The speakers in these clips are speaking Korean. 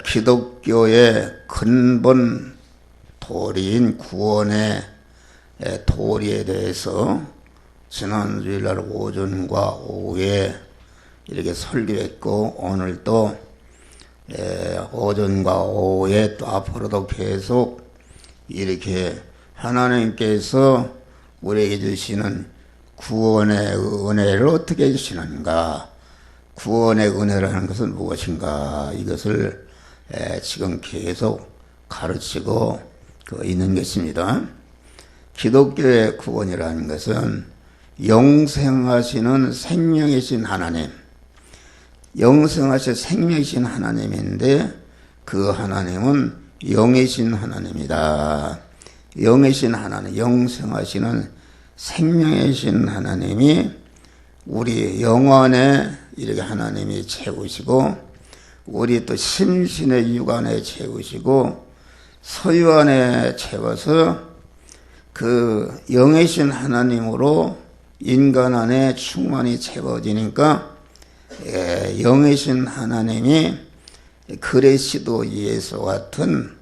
기독교의 근본 도리인 구원의 도리에 대해서 지난 주일날 오전과 오후에 이렇게 설교했고, 오늘 또 오전과 오후에 또 앞으로도 계속 이렇게 하나님께서 우리에게 주시는 구원의 은혜를 어떻게 주시는가, 구원의 은혜라는 것은 무엇인가, 이것을 지금 계속 가르치고 있는 것입니다. 기독교의 구원이라는 것은 영생하시는 생명이신 하나님, 영생하신 생명이신 하나님인데, 그 하나님은 영이신 하나님이다. 영이신 하나님, 영생하시는 생명이신 하나님이 우리 영안에 이렇게 하나님이 채우시고, 우리 또 심신의 육안에 채우시고, 서유 안에 채워서 그 영이신 하나님으로 인간 안에 충만히 채워지니까 영이신 하나님이 그리스도 예수와 같은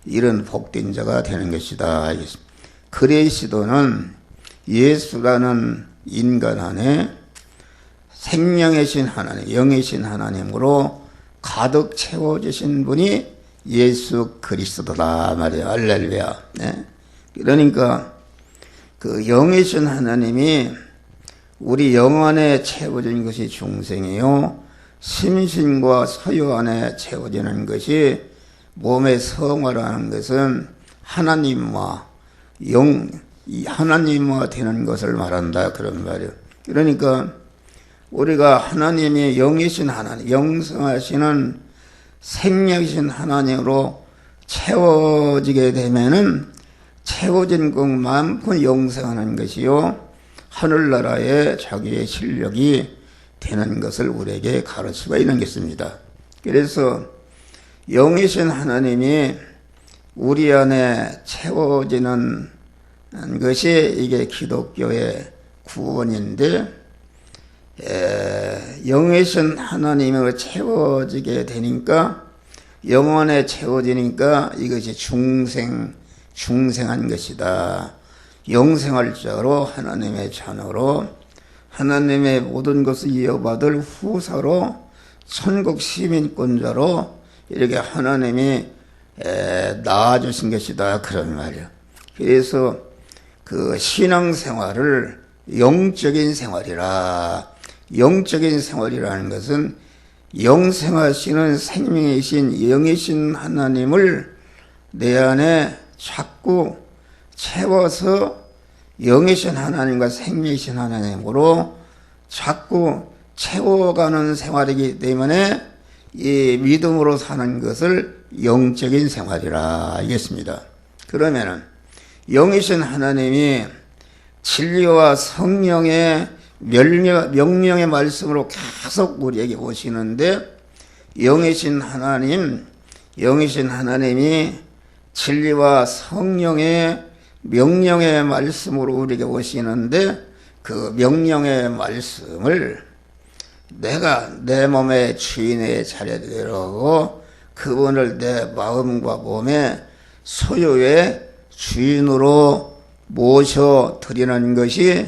이런 복된 자가 되는 것이다. 그리스도는 예수라는 인간 안에 생명이신 하나님, 영이신 하나님으로 가득 채워주신 분이 예수 그리스도다 말이에요. 할렐루야. 네. 그러니까 그 영이신 하나님이 우리 영 안에 채워진 것이 중생이요, 심신과 서유 안에 채워지는 것이 몸의 성화라는 것은 하나님과 하나님과 되는 것을 말한다, 그런 말이에요. 그러니까 우리가 하나님이 영이신 하나님, 영성하시는 생명이신 하나님으로 채워지게 되면은 채워진 것만큼 영생하는 것이요, 하늘나라에 자기의 실력이 되는 것을 우리에게 가르치고 있는 것입니다. 그래서 영이신 하나님이 우리 안에 채워지는 것이 이게 기독교의 구원인데, 영이신 하나님으로 채워지게 되니까, 영원에 채워지니까 이것이 중생한 것이다. 영생할 자로, 하나님의 자녀로, 하나님의 모든 것을 이어받을 후사로, 천국 시민권자로 이렇게 하나님이 낳아주신 것이다, 그런 말이에요. 그래서 그 신앙생활을 영적인 생활이라, 영적인 생활이라는 것은 영생하시는 생명이신 영이신 하나님을 내 안에 자꾸 채워서 영이신 하나님과 생명이신 하나님으로 자꾸 채워가는 생활이기 때문에 이 믿음으로 사는 것을 영적인 생활이라 하겠습니다. 그러면은 영이신 하나님이 진리와 성령의 명령의 말씀으로 계속 우리에게 오시는데, 영이신 하나님이 진리와 성령의 명령의 말씀으로 우리에게 오시는데, 그 명령의 말씀을 내가 내 몸의 주인의 차례대로 하고 그분을 내 마음과 몸의 소유의 주인으로 모셔드리는 것이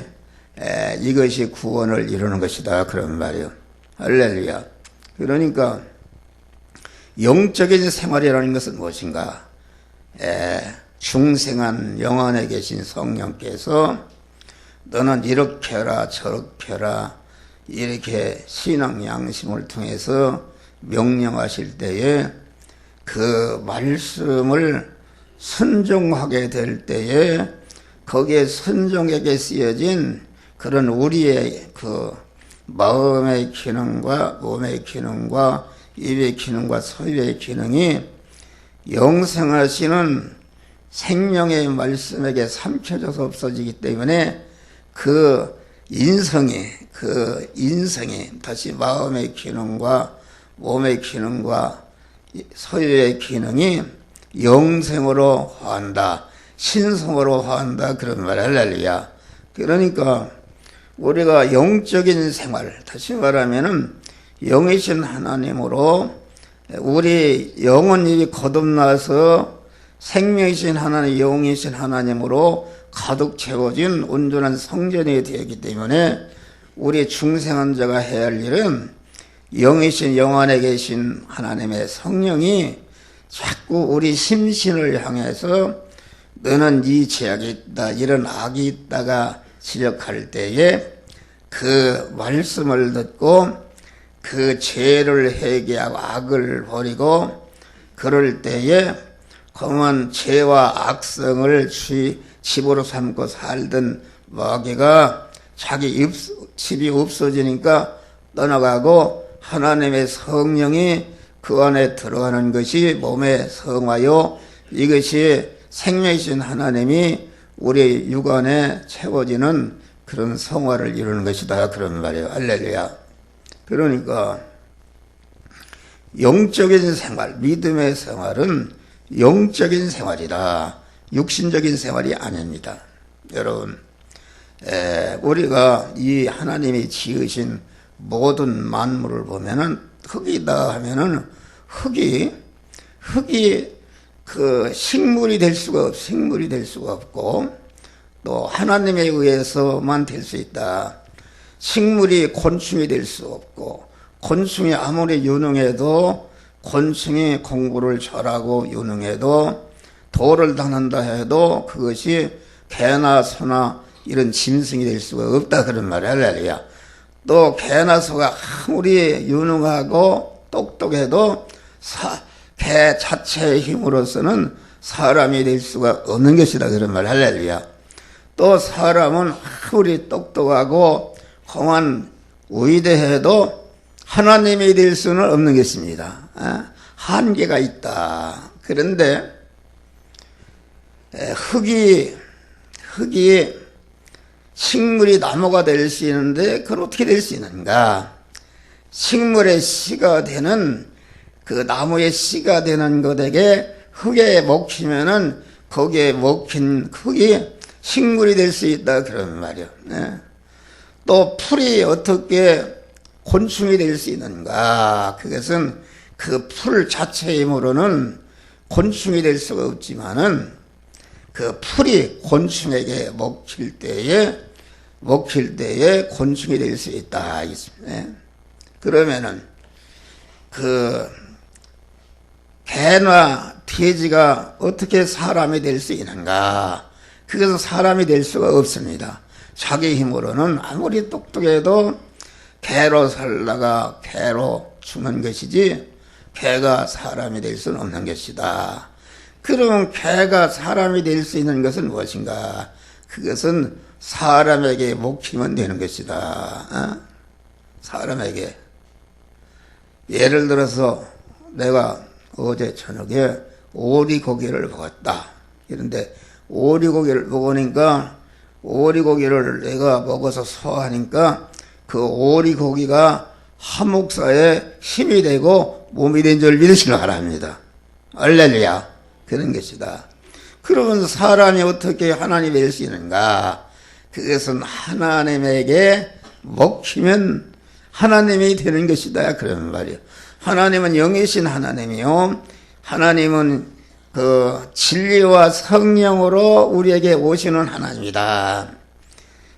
이것이 구원을 이루는 것이다, 그런 말이에요. 할렐루야. 그러니까 영적인 생활이라는 것은 무엇인가? 중생한 영 안에 계신 성령께서 너는 이렇게 해라 저렇게 해라 이렇게 신앙 양심을 통해서 명령하실 때에 그 말씀을 순종하게 될 때에 거기에 순종에게 쓰여진 그런 우리의 그 마음의 기능과 몸의 기능과 입의 기능과 소유의 기능이 영생하시는 생명의 말씀에게 삼켜져서 없어지기 때문에 그 인성이 다시 마음의 기능과 몸의 기능과 소유의 기능이 영생으로 화한다, 신성으로 화한다, 그런 말. 할렐루야. 그러니까 우리가 영적인 생활, 다시 말하면은 영이신 하나님으로 우리 영혼이 거듭나서 생명이신 하나님, 영이신 하나님으로 가득 채워진 온전한 성전이 되었기 때문에 우리 중생한 자가 해야 할 일은 영이신 영 안에 계신 하나님의 성령이 자꾸 우리 심신을 향해서 너는 이 죄악이 있다, 이런 악이 있다가 지적할 때에 그 말씀을 듣고 그 죄를 회개하고 악을 버리고 그럴 때에 그만 죄와 악성을 집으로 삼고 살던 마귀가 자기 집이 없어지니까 떠나가고 하나님의 성령이 그 안에 들어가는 것이 몸에 성하여 이것이 생명이신 하나님이 우리 육안에 채워지는 그런 성화를 이루는 것이다, 그런 말이에요. 할렐루야. 그러니까 영적인 생활, 믿음의 생활은 영적인 생활이다, 육신적인 생활이 아닙니다. 여러분, 우리가 이 하나님이 지으신 모든 만물을 보면은 흙이다 하면은 흙이 그 식물이 될 수가 없고 또 하나님에 의해서만 될 수 있다. 식물이 곤충이 될 수 없고, 곤충이 아무리 유능해도, 곤충이 공부를 잘하고 유능해도 도를 닦는다 해도 그것이 개나 소나 이런 짐승이 될 수가 없다, 그런 말이야. 할렐루야. 또 개나 소가 아무리 유능하고 똑똑해도 개 자체의 힘으로서는 사람이 될 수가 없는 것이다, 그런 말. 할렐루야. 또 사람은 아무리 똑똑하고 험한 위대해도 하나님이 될 수는 없는 것입니다. 한계가 있다. 그런데 흙이 식물이 나무가 될 수 있는데 그건 어떻게 될 수 있는가? 식물의 씨가 되는, 그 나무의 씨가 되는 것에게 흙에 먹히면은 거기에 먹힌 흙이 식물이 될 수 있다, 그런 말이요. 또 풀이 어떻게 곤충이 될 수 있는가? 그것은 그 풀 자체의 힘으로는 곤충이 될 수가 없지만은 그 풀이 곤충에게 먹힐 때에 곤충이 될 수 있다. 그러면은 그 개나 돼지가 어떻게 사람이 될 수 있는가? 그것은 사람이 될 수가 없습니다. 자기 힘으로는 아무리 똑똑해도 개로 살다가 개로 죽는 것이지 개가 사람이 될 수는 없는 것이다. 그러면 개가 사람이 될 수 있는 것은 무엇인가? 그것은 사람에게 먹히면 되는 것이다. 사람에게. 예를 들어서 내가 어제 저녁에 오리고기를 먹었다. 그런데 오리고기를 먹으니까 오리고기를 내가 먹어서 소화하니까 그 오리고기가 한목사에 힘이 되고 몸이 된 줄 믿으시기 바랍니다. 할렐루야. 그런 것이다. 그러면 사람이 어떻게 하나님이 될 수 있는가? 그것은 하나님에게 먹히면 하나님이 되는 것이다, 그런 말이에요. 하나님은 영이신 하나님이요, 하나님은 그 진리와 성령으로 우리에게 오시는 하나님이다.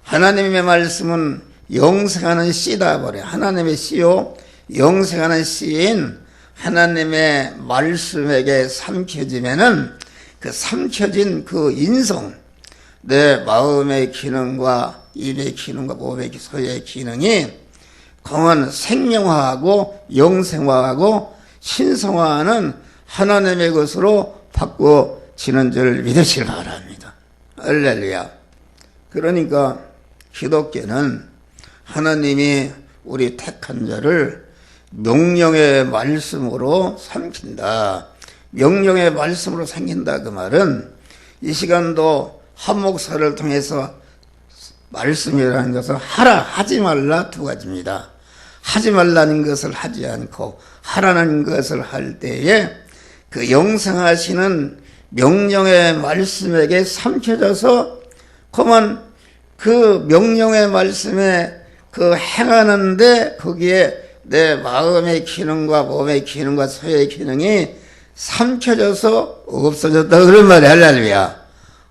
하나님의 말씀은 영생하는 씨다 버려. 하나님의 씨요, 영생하는 씨인 하나님의 말씀에게 삼켜지면은 그 삼켜진 그 인성, 내 마음의 기능과 입의 기능과 몸의 소의 기능이 강한 생명화하고 영생화하고 신성화하는 하나님의 것으로 바꿔지는 줄 믿으시기 바랍니다. 할렐루야. 그러니까 기독교는 하나님이 우리 택한 자를 명령의 말씀으로 삼킨다. 명령의 말씀으로 삼킨다, 그 말은 이 시간도 한 목사를 통해서 말씀이라는 것은 하라, 하지 말라 두 가지입니다. 하지 말라는 것을 하지 않고 하라는 것을 할 때에 그 영생하시는 명령의 말씀에게 삼켜져서 그만 그 명령의 말씀에 그 행하는데 거기에 내 마음의 기능과 몸의 기능과 소의 기능이 삼켜져서 없어졌다 그런 말이 할렐루야.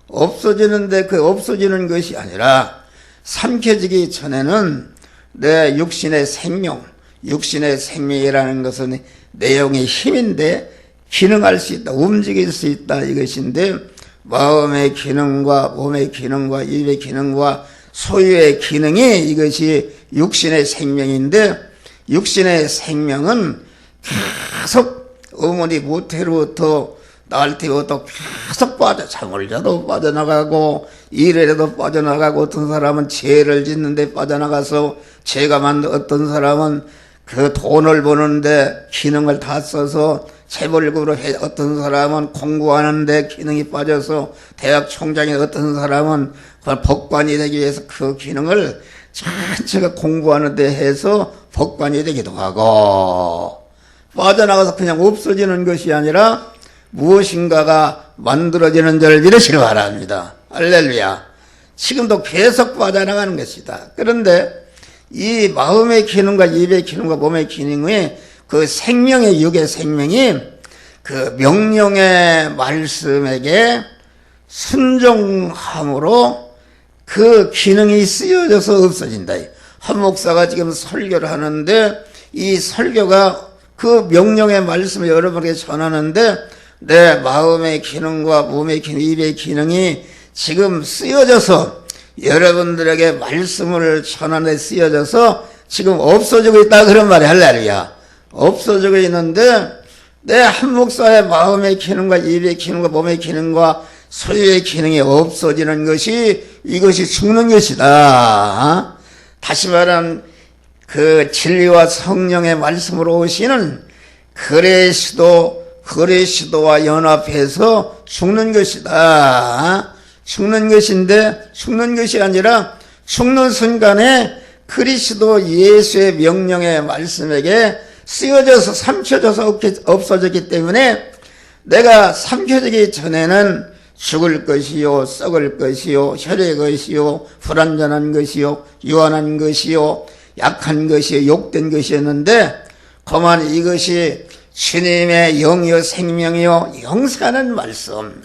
없어지는데 그 없어지는 것이 아니라 삼켜지기 전에는 내 육신의 생명, 육신의 생명이라는 것은 내용의 힘인데 기능할 수 있다, 움직일 수 있다 이것인데 마음의 기능과 몸의 기능과 입의 기능과 소유의 기능이 이것이 육신의 생명인데 육신의 생명은 계속 어머니 모태로부터 낳을 때부터 계속 잠을 자도 빠져나가고 일에라도 빠져나가고 어떤 사람은 죄를 짓는데 빠져나가서 죄가 만든 어떤 사람은 그 돈을 버는데 기능을 다 써서 재벌급으로 해 어떤 사람은 공부하는데 기능이 빠져서 대학 총장이 어떤 사람은 법관이 되기 위해서 그 기능을 전체가 공부하는 데 해서 법관이 되기도 하고 빠져나가서 그냥 없어지는 것이 아니라 무엇인가가 만들어지는 줄 믿으시기 바랍니다. 할렐루야. 지금도 계속 빠져나가는 것이다. 그런데 이 마음의 기능과 입의 기능과 몸의 기능의 그 생명의 육의 생명이 그 명령의 말씀에게 순종함으로 그 기능이 쓰여져서 없어진다. 한 목사가 지금 설교를 하는데 이 설교가 그 명령의 말씀을 여러분에게 전하는데 내 마음의 기능과 몸의 기능, 입의 기능이 지금 쓰여져서 여러분들에게 말씀을 전하는 데 쓰여져서 지금 없어지고 있다 그런 말이 할렐루야. 없어지고 있는데 내 한 목사의 마음의 기능과 입의 기능과 몸의 기능과 소유의 기능이 없어지는 것이 이것이 죽는 것이다. 다시 말하면 그 진리와 성령의 말씀으로 오시는 그리스도와 연합해서 죽는 것이다. 죽는 것인데 죽는 것이 아니라 죽는 순간에 그리스도 예수의 명령의 말씀에게 쓰여져서 삼켜져서 없어졌기 때문에 내가 삼켜지기 전에는 죽을 것이요 썩을 것이요 혈의 것이요 불완전한 것이요 유한한 것이요 약한 것이요 욕된 것이었는데 그만 이것이 주님의 영이요 생명이요 영생하는 말씀,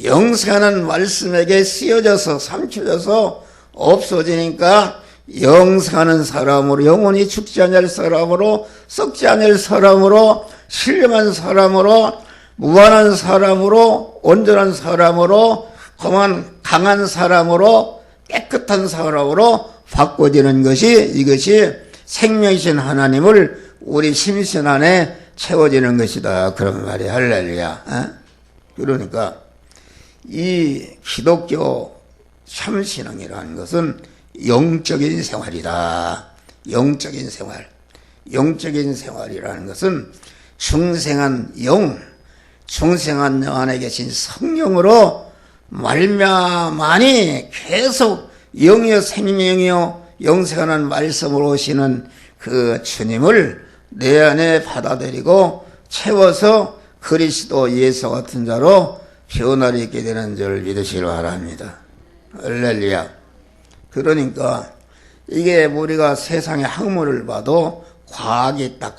영생하는 말씀에게 쓰여져서 삼켜져서 없어지니까 영생하는 사람으로 영원히 죽지 않을 사람으로 썩지 않을 사람으로 신령한 사람으로 무한한 사람으로 온전한 사람으로 그만 강한 사람으로 깨끗한 사람으로 바꿔지는 것이 이것이 생명이신 하나님을 우리 심신 안에 채워지는 것이다. 그런 말이 할렐루야. 그러니까 이 기독교 참신앙이라는 것은 영적인 생활이다. 영적인 생활. 영적인 생활이라는 것은 중생한 영 안에 계신 성령으로 말미암아니 계속 영이요 생명이요 영생하는 말씀으로 오시는 그 주님을 내 안에 받아들이고 채워서 그리스도 예수 같은 자로 변화를 있게 되는 줄 믿으시기 바랍니다. 할렐루야. 그러니까 이게 우리가 세상의 학문을 봐도 과학이 있다.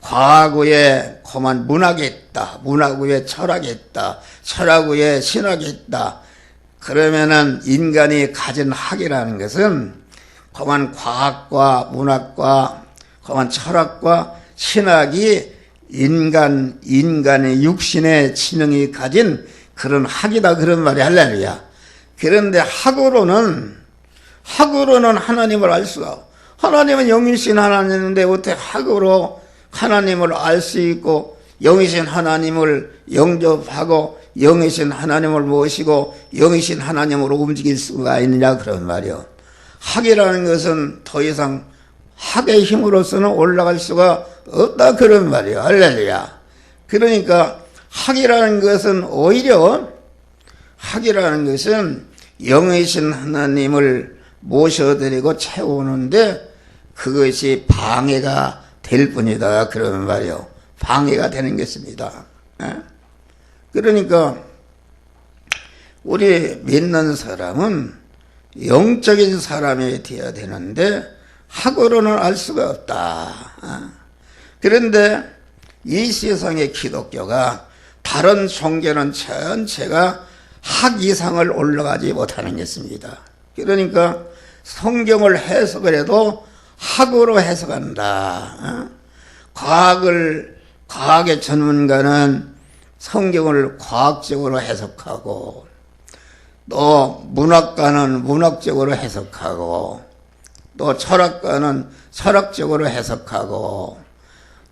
과학 위에 그만 문학이 있다. 문학 위에 철학이 있다. 철학 위에 신학이 있다. 그러면은 인간이 가진 학이라는 것은 그만 과학과 문학과 그만 철학과 신학이 인간의 육신의 지능이 가진 그런 학이다. 그런 말이 할렐루야. 그런데 학으로는 하나님을 알 수가, 하나님은 영이신 하나님인데 어떻게 학으로 하나님을 알 수 있고 영이신 하나님을 영접하고 영이신 하나님을 모시고 영이신 하나님으로 움직일 수가 있느냐 그런 말이요. 학이라는 것은 더 이상 학의 힘으로서는 올라갈 수가 없다 그런 말이요. 할렐루야. 그러니까 학이라는 것은 오히려 학이라는 것은 영이신 하나님을 모셔드리고 채우는데 그것이 방해가 될 뿐이다 그런 말이요. 방해가 되는 것입니다. 그러니까 우리 믿는 사람은 영적인 사람이 되어야 되는데 학으로는 알 수가 없다. 그런데 이 세상의 기독교가 다른 종교는 전체가 학 이상을 올라가지 못하는 것입니다. 그러니까 성경을 해석을 해도 학으로 해석한다. 과학의 전문가는 성경을 과학적으로 해석하고, 또 문학가는 문학적으로 해석하고, 또 철학가는 철학적으로 해석하고,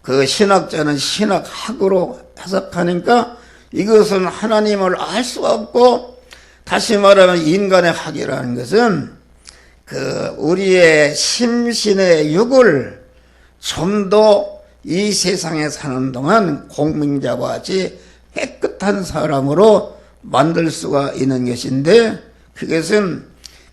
그 신학자는 신학학으로 해석하니까 이것은 하나님을 알 수가 없고, 다시 말하면 인간의 학이라는 것은 우리의 심신의 육을 좀 더 이 세상에 사는 동안 공명자와 같이 깨끗한 사람으로 만들 수가 있는 것인데, 그것은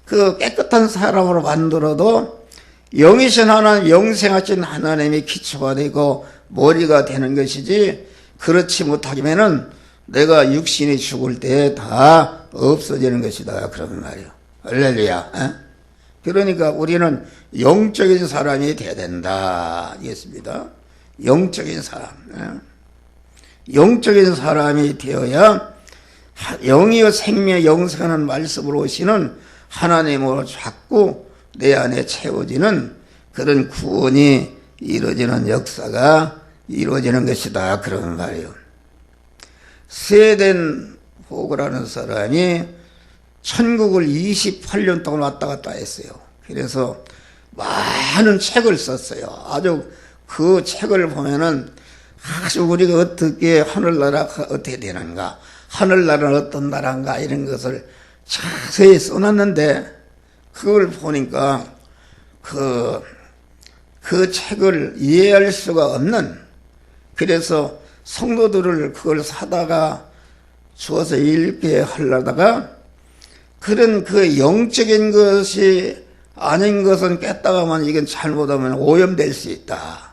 그 깨끗한 사람으로 만들어도 영이신 하나님, 영생하신 하나님이 기초가 되고 머리가 되는 것이지, 그렇지 못하면은 내가 육신이 죽을 때 다 없어지는 것이다. 그런 말이요. 할렐루야. 그러니까 우리는 영적인 사람이 돼야 된다. 이겠습니다. 영적인 사람. 영적인 사람이 되어야 영이요 생명 영생하는 말씀으로 오시는 하나님으로 자꾸 내 안에 채워지는 그런 구원이 이루어지는 역사가 이루어지는 것이다. 그런 말이에요. 스웨덴 호그라는 사람이 천국을 28년 동안 왔다 갔다 했어요. 그래서 많은 책을 썼어요. 아주 그 책을 보면은 아주 우리가 어떻게 하늘나라가 어떻게 되는가, 하늘나라는 어떤 나라인가 이런 것을 자세히 써놨는데, 그걸 보니까 그 책을 이해할 수가 없는, 그래서 성도들을 그걸 사다가 주어서 읽게 하려다가 그런 그 영적인 것이 아닌 것은 깼다가만 이건 잘못하면 오염될 수 있다.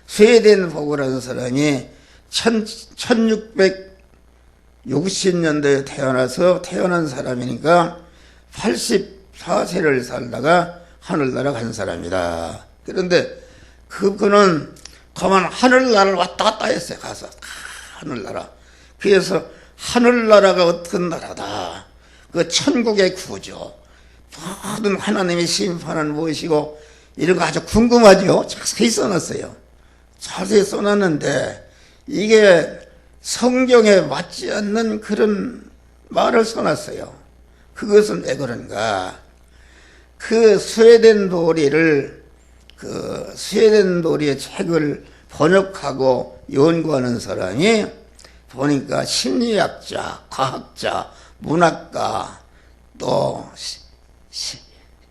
스웨덴 보고라는 사람이 1660년대에 태어난 사람이니까 84세를 살다가 하늘나라 간 사람이다. 그런데 그분은 그만 하늘나라를 왔다 갔다 했어요. 가서 하늘나라. 그래서 하늘나라가 어떤 나라다, 그 천국의 구조, 모든 하나님의 심판은 무엇이고 이런 거 아주 궁금하죠. 자세히 써놨어요. 자세히 써놨는데 이게 성경에 맞지 않는 그런 말을 써놨어요. 그것은 왜 그런가? 그 스웨덴 도리의 책을 번역하고 연구하는 사람이 보니까 심리학자, 과학자, 문학가, 또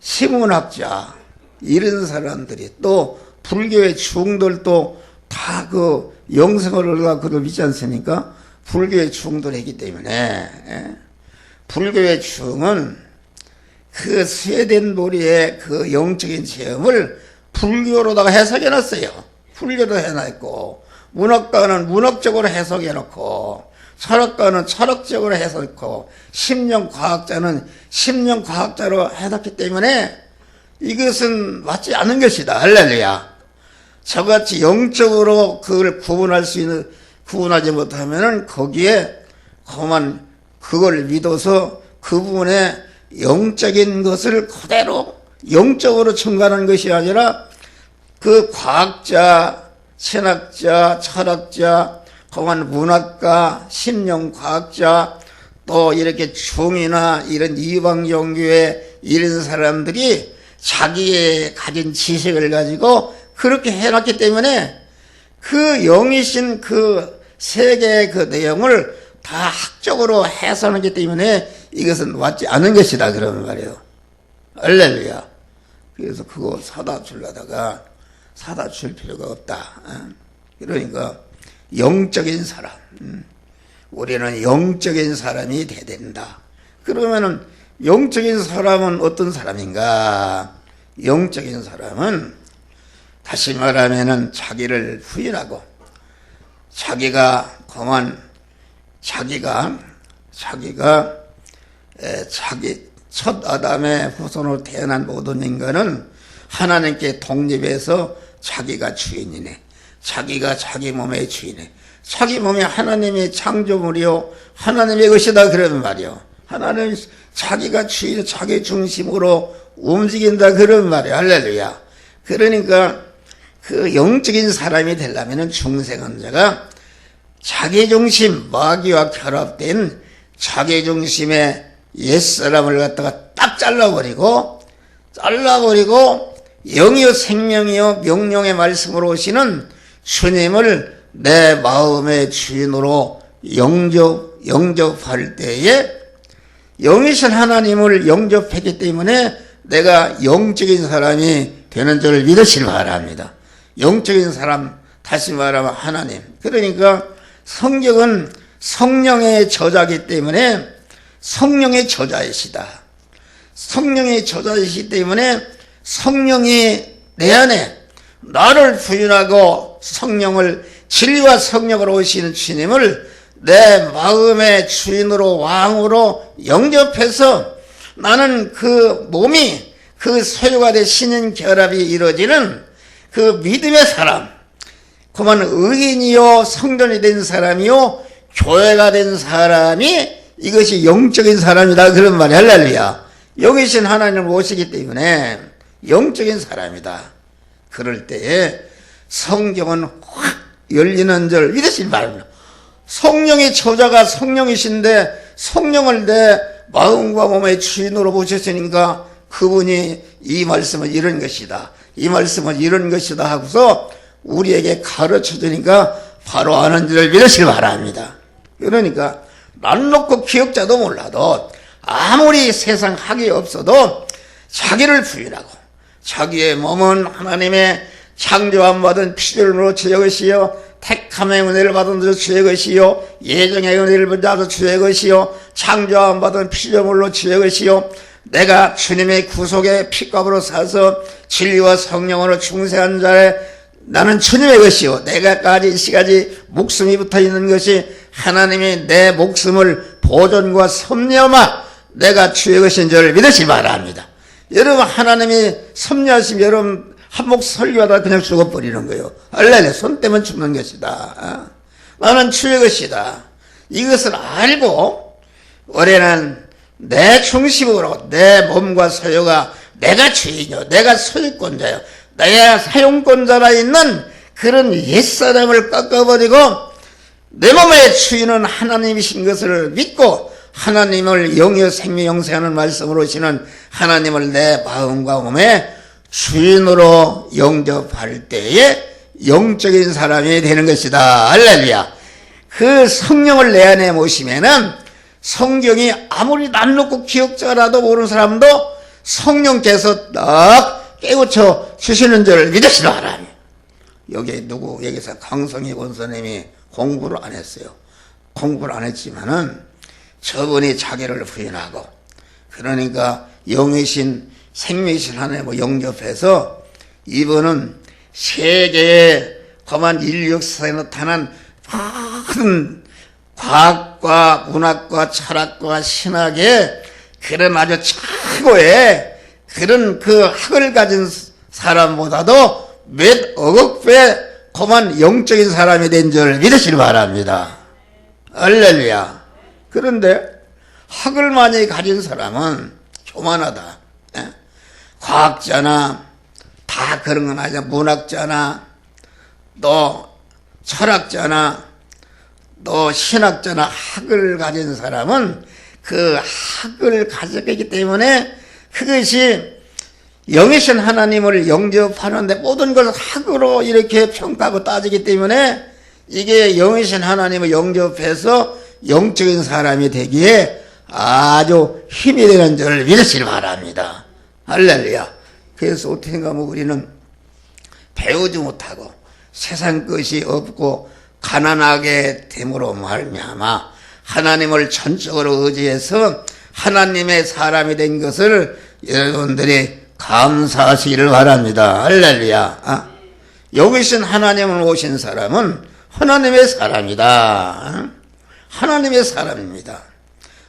시문학자 이런 사람들이, 또 불교의 중들도 다 그 영생을 얻어가 그걸 믿지 않습니까? 불교의 중들 했기 때문에, 불교의 중은 그 스웨덴 도리의 그 영적인 체험을 불교로다가 해석해놨어요. 불교로 해놨고, 문학가는 문학적으로 해석해놓고, 철학가는 철학적으로 해석했고, 심령과학자는 심령과학자로 해놨기 때문에 이것은 맞지 않는 것이다. 할렐루야. 저같이 영적으로 그걸 구분하지 못하면은 거기에 그걸 믿어서 그 부분에 영적인 것을 그대로 영적으로 증가하는 것이 아니라 그 과학자, 신학자, 철학자, 문학가, 심령과학자, 또 이렇게 중이나 이런 이방종교의 이런 사람들이 자기의 가진 지식을 가지고 그렇게 해놨기 때문에 그 영이신 그 세계의 그 내용을 다 학적으로 해석하기 때문에 이것은 맞지 않은 것이다. 그러는 말이에요. 할렐루야. 그래서 그거 사다 주려다가 사다 줄 필요가 없다. 그러니까 영적인 사람, 우리는 영적인 사람이 돼야 된다. 그러면은 영적인 사람은 어떤 사람인가? 영적인 사람은 다시 말하면은 자기를 부인하고, 자기가 첫 아담의 후손으로 태어난 모든 인간은 하나님께 독립해서 자기가 주인이네. 자기가 자기 몸의 주인이네. 자기 몸이 하나님의 창조물이요 하나님의 것이다 그런 말이요. 하나님 자기가 주인, 자기 중심으로 움직인다 그런 말이에요. 할렐루야. 그러니까 그 영적인 사람이 되려면 중생한 자가 자기 중심, 마귀와 결합된 자기 중심의 옛사람을 갖다가 딱 잘라버리고 영이요 생명이요 명령의 말씀으로 오시는 주님을 내 마음의 주인으로 영접할 때에 영이신 하나님을 영접했기 때문에 내가 영적인 사람이 되는 줄을 믿으시기 바랍니다. 영적인 사람, 다시 말하면 하나님. 그러니까 성경은 성령의 저자이기 때문에 성령의 저자이시다. 성령의 저자이시기 때문에 성령이 내 안에 나를 부인하고 성령을 진리와 성령으로 오시는 주님을 내 마음의 주인으로 왕으로 영접해서 나는 그 몸이 그 소유가 된 신인 결합이 이루어지는 그 믿음의 사람, 그만 의인이요 성전이 된 사람이요 교회가 된 사람이 이것이 영적인 사람이다 그런 말이 할렐루야. 영이신 하나님을 모시기 때문에 영적인 사람이다. 그럴 때에 성경은 확 열리는 줄 믿으시기 바랍니다. 성령의 저자가 성령이신데 성령을 내 마음과 몸의 주인으로 모셨으니까 그분이 이 말씀은 이런 것이다. 이 말씀은 이런 것이다 하고서 우리에게 가르쳐 주니까 바로 아는 줄 믿으시기 바랍니다. 그러니까 날 놓고 기억자도 몰라도 아무리 세상 학이 없어도 자기를 부인하고 자기의 몸은 하나님의 창조함 받은 피조물로 주의 것이요 택함의 은혜를 받은 주의 것이요 예정의 은혜를 받은 주의 것이요 창조함 받은 피조물로 주의 것이요 내가 주님의 구속의 피값으로 사서 진리와 성령으로 중생한 자에 나는 주님의 것이요 내가까지 이시까지 목숨이 붙어있는 것이 하나님이 내 목숨을 보존과 섭리하마 내가 주의 것인 줄 믿으시기 바랍니다. 여러분 하나님이 섭리하시면 여러분 한몫 설교하다 그냥 죽어버리는 거예요. 할렐루야. 손 떼면 죽는 것이다. 나는 주의 것이다. 이것을 알고 올해는 내 중심으로 내 몸과 소유가 내가 주인이요 내가 소유권자요 내가 사용권자라 있는 그런 옛사람을 꺾어버리고 내 몸의 주인은 하나님이신 것을 믿고 하나님을 영이요 생명 영생하는 말씀으로 오시는 하나님을 내 마음과 몸에 주인으로 영접할 때에 영적인 사람이 되는 것이다. 할렐루야. 그 성령을 내 안에 모시면은 성경이 아무리 날 놓고 기억자라도 모르는 사람도 성령께서 딱 깨우쳐 주시는 줄 믿으시기 바랍니다. 여기서 강성희 권사님이 공부를 안 했어요. 공부를 안 했지만은 저분이 자기를 부인하고 그러니까 영이신 생명이신 하나님을 영접해서 이분은 세계에 거만 인류 역사에 나타난 모든 과학과 문학과 철학과 신학의 그런 아주 최고의 그런 그 학을 가진 사람보다도 몇 억억 배 거만 영적인 사람이 된 줄 믿으시기 바랍니다. 할렐루야. 그런데 학을 많이 가진 사람은 교만하다. 과학자나 다 그런 건 아니야. 문학자나 또 철학자나 또 신학자나 학을 가진 사람은 그 학을 가졌기 때문에 그것이 영이신 하나님을 영접하는데 모든 걸 학으로 이렇게 평가하고 따지기 때문에 이게 영이신 하나님을 영접해서 영적인 사람이 되기에 아주 힘이 되는 줄 믿으시기 바랍니다. 할렐루야. 그래서 어떻게 하면 우리는 배우지 못하고 세상 것이 없고 가난하게 됨으로 말미암아 하나님을 전적으로 의지해서 하나님의 사람이 된 것을 여러분들이 감사하시기를 바랍니다. 할렐루야. 여기 있은 하나님을 오신 사람은 하나님의 사람이다. 하나님의 사람입니다.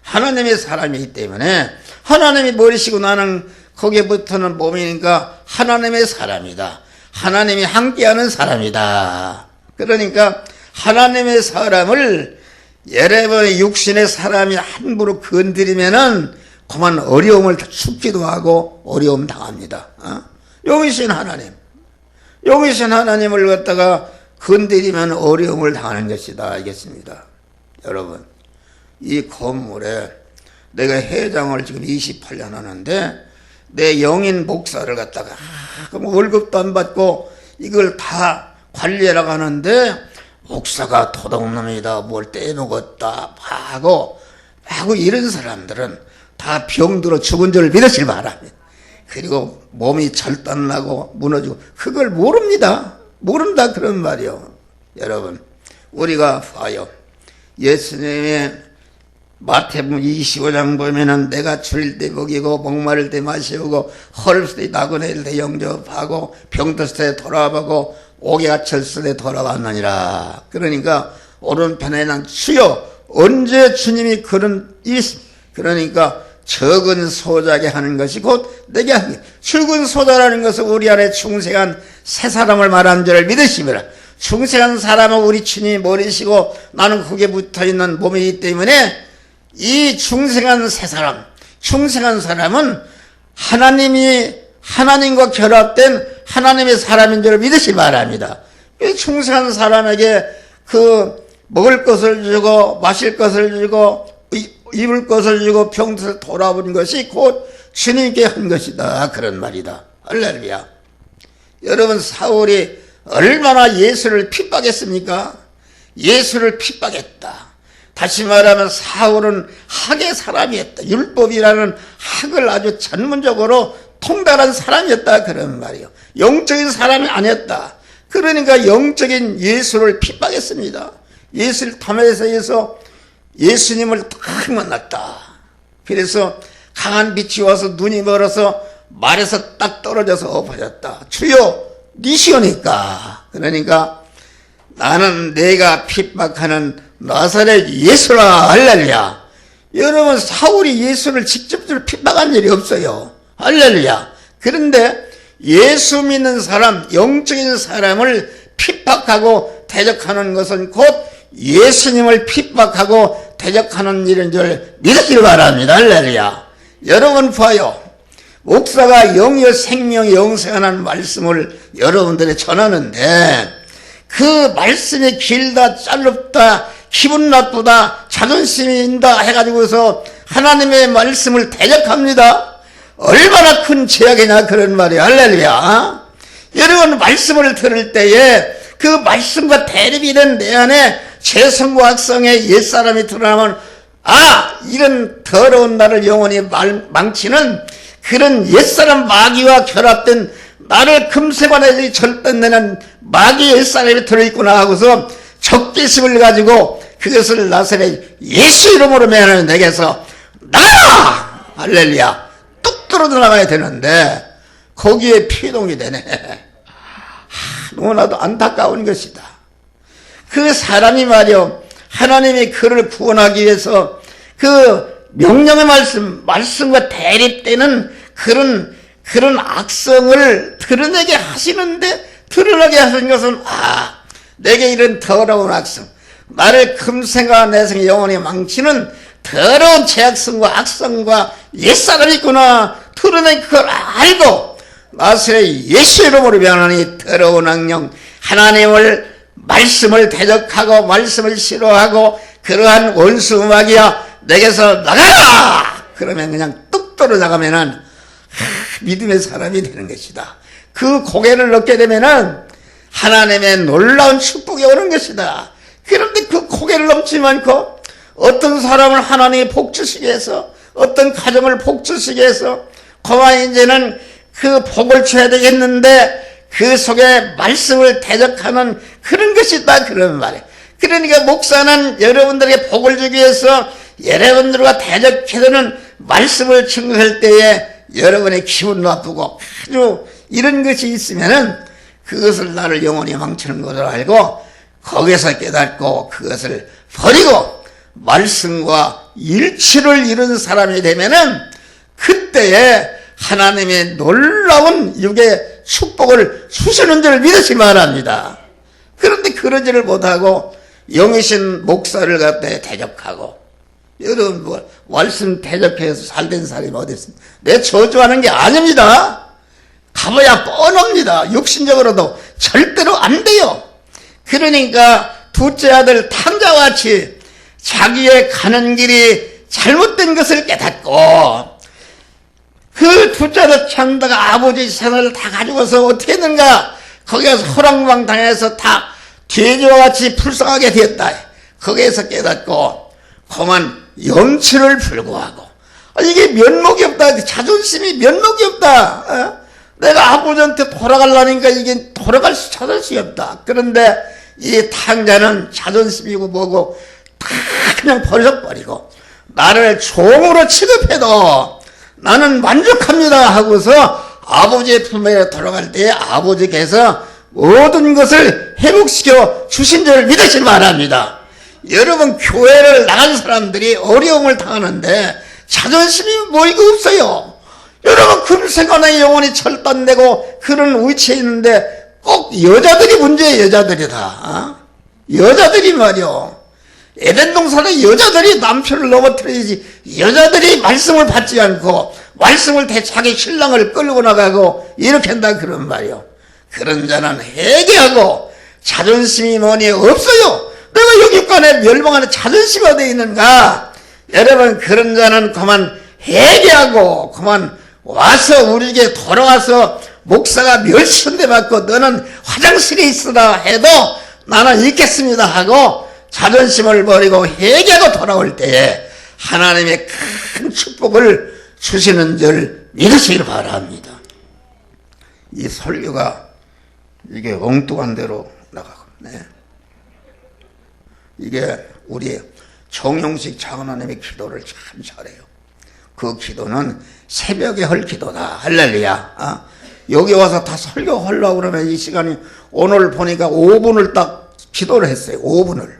하나님의 사람이기 때문에 하나님이 머리시고 나는 거기에 붙어는 몸이니까 하나님의 사람이다. 하나님이 함께하는 사람이다. 그러니까 하나님의 사람을 여러분의 육신의 사람이 함부로 건드리면은 그만 어려움을 죽기도 하고 어려움 당합니다. 영이신 하나님, 영이신 하나님을 갖다가 건드리면 어려움을 당하는 것이다. 알겠습니다. 여러분, 이 건물에 내가 회장을 지금 28년 하는데 내 영인 목사를 갖다가 그럼 월급도 안 받고 이걸 다 관리하라고 하는데 목사가 도둑놈이다, 뭘 떼먹었다 하고 이런 사람들은 다 병들어 죽은 줄 믿으실 바랍니다. 그리고 몸이 절단나고 무너지고 그걸 모릅니다. 모른다 그런 말이요. 여러분, 우리가 봐요. 예수님의 마태복음 25장 보면은 내가 줄일 때 먹이고 목마를 때 마시고 헐을 때 나그네일 때 영접하고 병들을 때 돌아보고 옥에 갇혔을 때 돌아왔느니라. 그러니까 오른편에는 주여 언제 주님이 그러니까 적은 소자게 하는 것이 곧 내게 하는 것. 적은 소자라는 것은 우리 안에 충성한 새 사람을 말하는 줄을 믿으시면 충성한 사람은 우리 주님이 머리시고 나는 그게 붙어있는 몸이기 때문에 이 충성한 새 사람, 충성한 사람은 하나님과 결합된 하나님의 사람인 줄 믿으시기 바랍니다. 이 충성한 사람에게 그 먹을 것을 주고 마실 것을 주고 입을 것을 주고 병들을 돌아보는 것이 곧 주님께 한 것이다. 그런 말이다. 할렐루야. 여러분, 사울이 얼마나 예수를 핍박했습니까? 예수를 핍박했다. 다시 말하면 사울은 학의 사람이었다. 율법이라는 학을 아주 전문적으로 통달한 사람이었다. 그런 말이요. 영적인 사람이 아니었다. 그러니까 영적인 예수를 핍박했습니다. 예수를 담에서 예수님을 딱 만났다. 그래서 강한 빛이 와서 눈이 멀어서 말에서 딱 떨어져서 엎어졌다. 주여 니시오니까. 그러니까 나는 내가 핍박하는 나사렛 예수라. 할렐루야. 여러분, 사울이 예수를 직접적으로 핍박한 일이 없어요. 할렐루야. 그런데 예수 믿는 사람, 영적인 사람을 핍박하고 대적하는 것은 곧 예수님을 핍박하고 대적하는 일인 줄 믿으시기 바랍니다. 할렐루야. 여러분 봐요. 목사가 영이여 생명 영생하는 말씀을 여러분들에 전하는데 그 말씀이 길다 짧다 기분 나쁘다 자존심이 인다 해가지고서 하나님의 말씀을 대적합니다. 얼마나 큰 죄악이냐 그런 말이에요. 할렐루야. 여러분, 말씀을 들을 때에 그 말씀과 대립이 된 내 안에 죄성과 악성의 옛사람이 드러나면 이런 더러운 나를 영원히 망치는 그런 옛사람 마귀와 결합된 나를 금세관에 절단내는 마귀의 옛사람이 들어있구나 하고서 적개심을 가지고 그것을 나사렛 예수 이름으로 매하는 내게서 나가라! 할렐루야. 뚝 떨어져 나가야 되는데 거기에 피동이 되네. 너무나도 안타까운 것이다. 그 사람이 말이요, 하나님이 그를 구원하기 위해서 그 명령의 말씀과 대립되는 그런 악성을 드러내게 하시는데, 드러나게 하신 것은 내게 이런 더러운 악성, 나를 금생과 내생 영원히 망치는 더러운 죄악성과 악성과 옛사람이 있구나 드러낸 그걸 알고 나사렛 예수 이름으로 변하니 더러운 악령, 하나님을 말씀을 대적하고 말씀을 싫어하고 그러한 원수 마귀야 내게서 나가라! 그러면 그냥 뚝 떨어져가면은 믿음의 사람이 되는 것이다. 그 고개를 넣게 되면은 하나님의 놀라운 축복이 오는 것이다. 그런데 그 고개를 넘지 않고 어떤 사람을 하나님이 복주시게 해서 어떤 가정을 복주시게 해서 그만 이제는 그 복을 줘야 되겠는데 그 속에 말씀을 대적하는 그런 것이다. 그런 말이에요. 그러니까 목사는 여러분들에게 복을 주기 위해서 여러분들과 대적해서는 말씀을 증거할 때에 여러분의 기분 나쁘고 아주 이런 것이 있으면은 그것을 나를 영원히 망치는 것을 알고 거기서 깨닫고 그것을 버리고 말씀과 일치를 이룬 사람이 되면은 그때에 하나님의 놀라운 육의 축복을 주시는 줄 믿으시 바랍니다. 그런데 그러지를 못하고 영이신 목사를 갖다 대적하고, 여러분 뭐 말씀 대적해서 잘된 사람이 어디 있습니까? 내 저주하는 게 아닙니다. 가봐야 뻔합니다. 육신적으로도 절대로 안 돼요. 그러니까 둘째 아들 탕자와 같이 자기의 가는 길이 잘못된 것을 깨닫고, 그 둘째 아들 탕자가 아버지 생을 다 가지고서 어떻게 했는가? 거기에서 호랑방당해서 다 돼지와 같이 불쌍하게 되었다. 거기에서 깨닫고 그만 염치를 불구하고, 이게 면목이 없다. 자존심이 면목이 없다. 내가 아버지한테 돌아가려니까 이게 돌아갈 수 자존심이 없다. 그런데 이 탕자는 자존심이고 뭐고 다 그냥 버려버리고, 나를 종으로 취급해도 나는 만족합니다 하고서 아버지의 품에 돌아갈 때에 아버지께서 모든 것을 회복시켜 주신 줄 믿으시기 바랍니다. 여러분, 교회를 나간 사람들이 어려움을 당하는데 자존심이 뭐이가 없어요. 여러분, 금세간의 영혼이 절단되고 그런 위치에 있는데 꼭 여자들이 문제예요. 여자들이 다. 여자들이 말이요. 에덴 동산에 여자들이 남편을 넘어뜨리지, 여자들이 말씀을 받지 않고 말씀을 자기 신랑을 끌고 나가고 이렇게 한다 그런 말이요. 그런 자는 회개하고, 자존심이 뭐니 없어요. 내가 여기까지 멸망하는 자존심이 어디 있는가? 여러분, 그런 자는 그만 회개하고 그만 와서 우리에게 돌아와서 목사가 멸치한대 맞고 너는 화장실에 있으라 해도 나는 있겠습니다 하고 자존심을 버리고 회개하고 돌아올 때에 하나님의 큰 축복을 주시는 줄 믿으시길 바랍니다. 이 설교가 이게 엉뚱한 대로 나가고, 이게 우리 정용식 장로님의 기도를 참 잘해요. 그 기도는 새벽에 할 기도다. 할렐루야. 여기 와서 다 설교하려고 그러면 이 시간이, 오늘 보니까 5분을 딱 기도를 했어요. 5분을.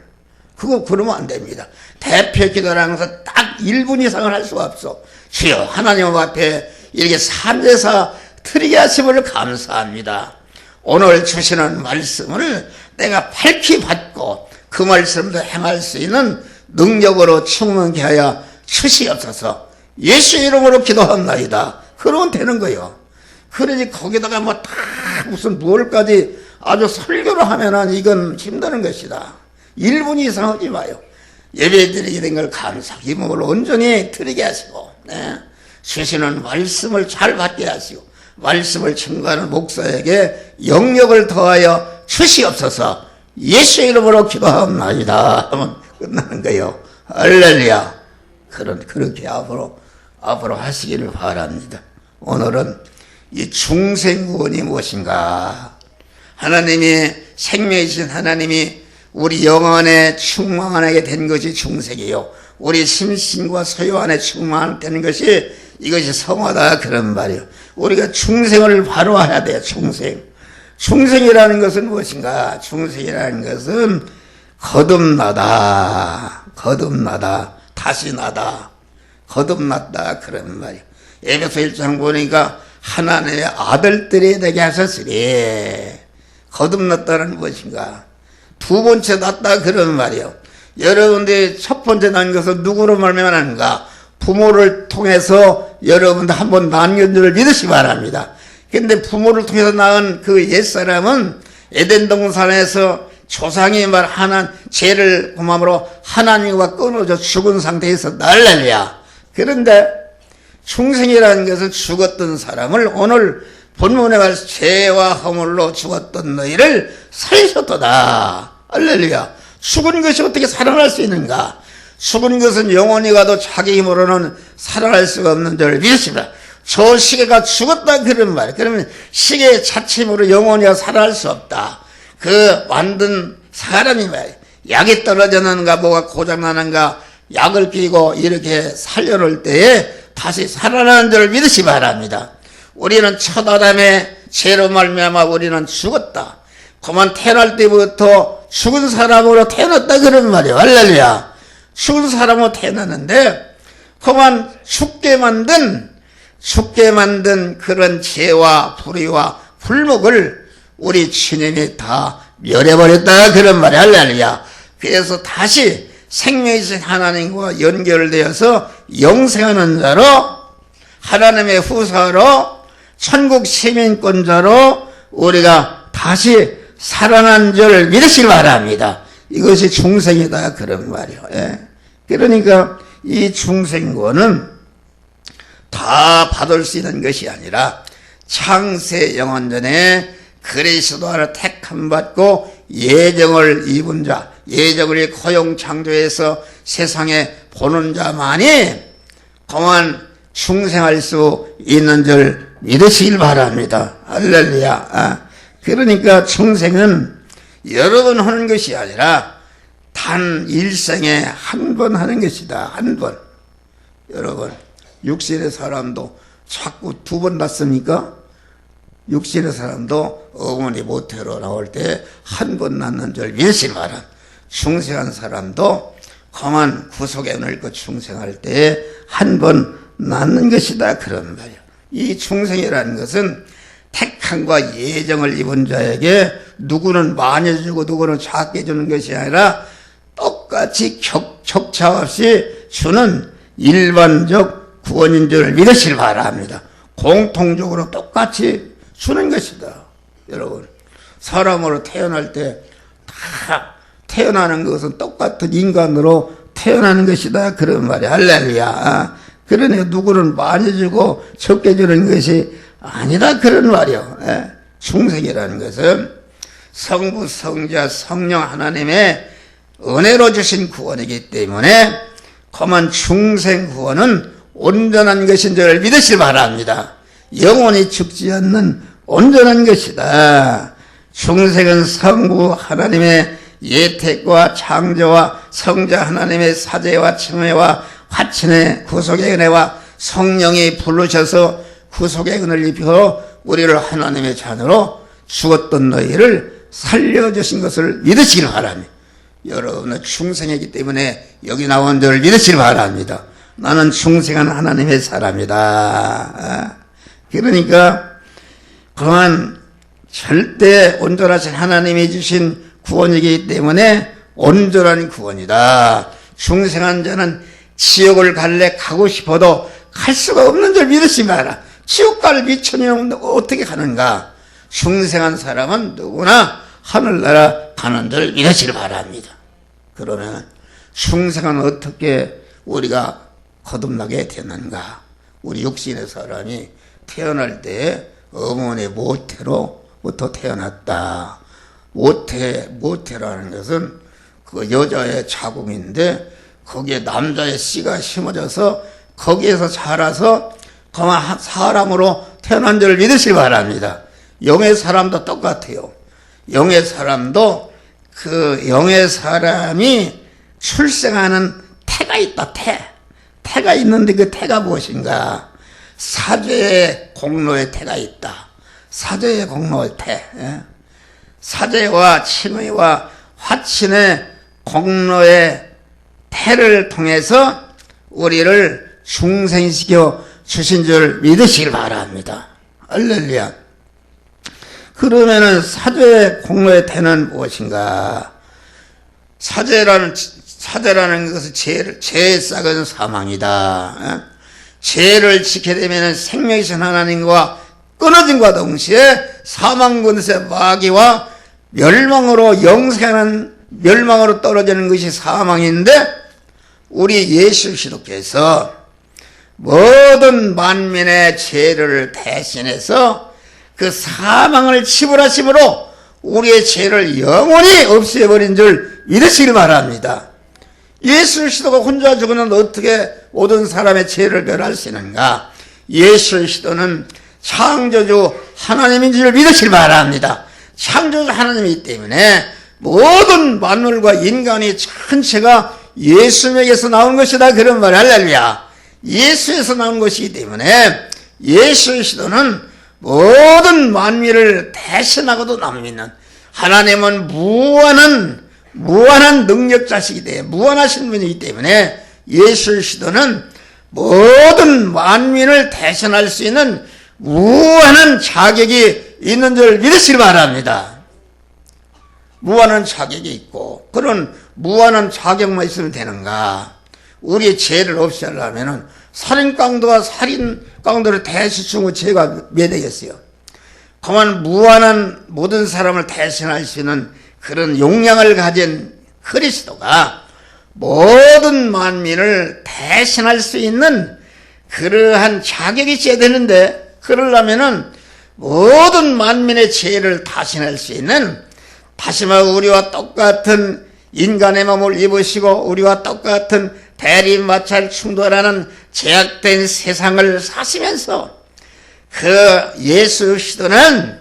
그거 그러면 안 됩니다. 대표 기도라는 것은 딱 1분 이상을 할 수가 없어. 주여, 하나님 앞에 이렇게 삼제사 드리게 하심을 감사합니다. 오늘 주시는 말씀을 내가 밝히 받고 그 말씀도 행할 수 있는 능력으로 충만케 하여 주시옵소서. 예수 이름으로 기도합나이다. 그러면 되는 거예요. 그러니 거기다가 뭐 다 무슨 무엇까지 아주 설교를 하면은 이건 힘드는 것이다. 1분 이상 하지 마요. 예배 드리게 된 걸 감사하고 이 몸을 온전히 드리게 하시고, 주시는 말씀을 잘 받게 하시고 말씀을 증거하는 목사에게 영력을 더하여 주시옵소서. 예수 이름으로 기도합나이다 하면 끝나는 거예요. 할렐루야. 그렇게 앞으로 하시기를 바랍니다. 오늘은 이 중생구원이 무엇인가? 하나님이 생명이신 하나님이 우리 영혼에 충만하게 된 것이 중생이요, 우리 심신과 소유 안에 충만되는 것이 이것이 성화다 그런 말이요. 우리가 중생을 바로 해야 돼요. 중생이라는 것은 무엇인가? 중생이라는 것은 거듭나다, 다시 나다, 거듭났다 그런 말이요. 에베소 1장 보니까 하나님의 아들들이 되게 하셨으니, 거듭났다는 무엇인가? 두 번째 났다 그런 말이요. 여러분들이 첫 번째 난 것은 누구로 말미암았는가? 부모를 통해서 여러분들 한번 낳은 줄을 믿으시기 바랍니다. 근데 부모를 통해서 낳은 그 옛사람은 에덴 동산에서 조상이 말하는 죄를 범함으로 하나님과 끊어져 죽은 상태에서 날랄이야. 그런데 중생이라는 것은 죽었던 사람을 오늘 본문에 가서 죄와 허물로 죽었던 너희를 살리셨도다. 할렐루야. 죽은 것이 어떻게 살아날 수 있는가? 죽은 것은 영원히 가도 자기 힘으로는 살아날 수가 없는 줄 믿으십니다. 저 시계가 죽었다 그런 말이에요. 그러면 시계 자체로 영원히 살아날 수 없다. 그 만든 사람이 말이에요. 약이 떨어졌는가 뭐가 고장나는가 약을 끼고 이렇게 살려놓을 때에 다시 살아나는 줄 믿으시 바랍니다. 우리는 첫 아담의 죄로 말미암아 우리는 죽었다. 그만 태어날 때부터 죽은 사람으로 태어났다 그런 말이에요. 할렐루야. 죽은 사람으로 태어났는데 그만 죽게 만든 죽게 만든 그런 죄와 불의와 불목을 우리 주님이 다 멸해버렸다 그런 말이 할렐루야. 그래서 다시 생명이신 하나님과 연결되어서 영생하는 자로 하나님의 후사로 천국 시민권자로 우리가 다시 살아난 줄 믿으시기 바랍니다. 이것이 중생이다 그런 말이요. 예. 그러니까 이 중생권은 다 받을 수 있는 것이 아니라 창세 영원전에 그리스도를 택함 받고 예정을 입은 자, 예정을 허용 창조해서 세상에 보는 자만이 동안 중생할 수 있는 줄 믿으시길 바랍니다. 할렐루야. 그러니까 중생은 여러 번 하는 것이 아니라 단 일생에 한 번 하는 것이다. 한 번. 여러분, 육신의 사람도 자꾸 두 번 낳습니까? 육신의 사람도 어머니 모태로 나올 때 한 번 낳는 줄 믿으시기 바랍니다. 중생한 사람도 그만 구속에 늙고 중생할 때 한 번 낳는 것이다 그런 말이에요. 이 중생이라는 것은 택함과 예정을 입은 자에게 누구는 많이 주고 누구는 작게 주는 것이 아니라 똑같이 격차 없이 주는 일반적 구원인 줄 믿으시길 바랍니다. 공통적으로 똑같이 주는 것이다. 여러분, 사람으로 태어날 때 다 태어나는 것은 똑같은 인간으로 태어나는 것이다 그런 말이야. 할렐루야. 그러니 누구는 많이 주고 적게 주는 것이 아니다 그런 말이요. 중생이라는 것은 성부, 성자, 성령 하나님의 은혜로 주신 구원이기 때문에 그만 중생 구원은 온전한 것인 줄 믿으시기 바랍니다. 영원히 죽지 않는 온전한 것이다. 중생은 성부 하나님의 예택과 창조와 성자 하나님의 사죄와 칭회와 화친의 구속의 은혜와 성령이 부르셔서 구속의 은혜를 입혀 우리를 하나님의 자녀로 죽었던 너희를 살려주신 것을 믿으시길 바랍니다. 여러분은 중생이기 때문에 여기 나온 줄 믿으시길 바랍니다. 나는 중생한 하나님의 사람이다. 그러니까 그만 절대 온전하신 하나님이 주신 구원이기 때문에 온전한 구원이다. 중생한 자는 지옥을 갈래 가고 싶어도 갈 수가 없는 줄 믿으시 마라. 지옥 갈 미천이 어떻게 가는가? 중생한 사람은 누구나 하늘나라 가는 줄 믿으시길 바랍니다. 그러면 중생은 어떻게 우리가 거듭나게 되는가? 우리 육신의 사람이 태어날 때 어머니 모태로부터 태어났다. 모태라는 것은 그 여자의 자궁인데 거기에 남자의 씨가 심어져서 거기에서 자라서 그만 사람으로 태어난 줄 믿으시기 바랍니다. 영의 사람도 똑같아요. 영의 사람도 그 영의 사람이 출생하는 태가 있다. 태가 있는데 그 태가 무엇인가? 사죄의 공로의 태가 있다. 사죄의 공로의 태. 사죄와 칭의와 화친의 공로의 태를 통해서 우리를 중생시켜 주신 줄 믿으시길 바랍니다. 할렐루야. 그러면은 사죄의 공로의 태는 무엇인가? 사죄라는 것은 죄의 싹은 사망이다. 죄를 지게 되면 생명이신 하나님과 끊어짐과 동시에 사망 권세 마귀와 멸망으로 떨어지는 것이 사망인데 우리 예수 그리스도께서 모든 만민의 죄를 대신해서 그 사망을 치불하심으로 우리의 죄를 영원히 없애버린 줄 믿으시길 바랍니다. 예수 그리스도가 혼자 죽으면 어떻게 모든 사람의 죄를 멸할 수 있는가? 예수 그리스도는 창조주 하나님인 줄 믿으시길 바랍니다. 창조주 하나님이기 때문에 모든 만물과 인간이 전체가 예수에게서 나온 것이다 그런 말. 할렐루야. 예수에서 나온 것이기 때문에 예수 그리스도는 모든 만민을 대신하고도 남는 하나님은 무한한 능력자시기 때문에 무한하신 분이기 때문에 예수 그리스도는 모든 만민을 대신할 수 있는 무한한 자격이 있는 줄 믿으시기 바랍니다. 무한한 자격이 있고, 그런 무한한 자격만 있으면 되는가? 우리의 죄를 없애려면 살인강도가 살인강도를 대시충의 죄가 몇 되겠어요? 그만 무한한 모든 사람을 대신할 수 있는 그런 용량을 가진 그리스도가 모든 만민을 대신할 수 있는 그러한 자격이 있어야 되는데, 그러려면은 모든 만민의 죄를 대신할 수 있는, 다시 말해 우리와 똑같은 인간의 몸을 입으시고 우리와 똑같은 대립마찰 충돌하는 제약된 세상을 사시면서 그 예수 그리스도는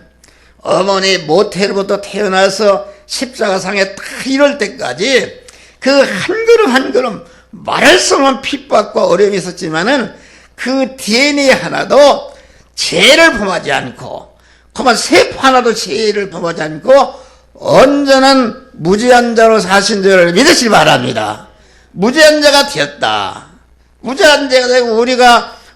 어머니 모태로부터 태어나서 십자가상에 딱 이럴 때까지 그 한 걸음 한 걸음 말할 수 없는 핍박과 어려움이 있었지만은 그 DNA 하나도 죄를 범하지 않고, 그만 세포 하나도 죄를 범하지 않고 온전한 무죄한 자로 사신 줄 믿으시기 바랍니다. 무죄한 자가 되었다. 무죄한 자가 되고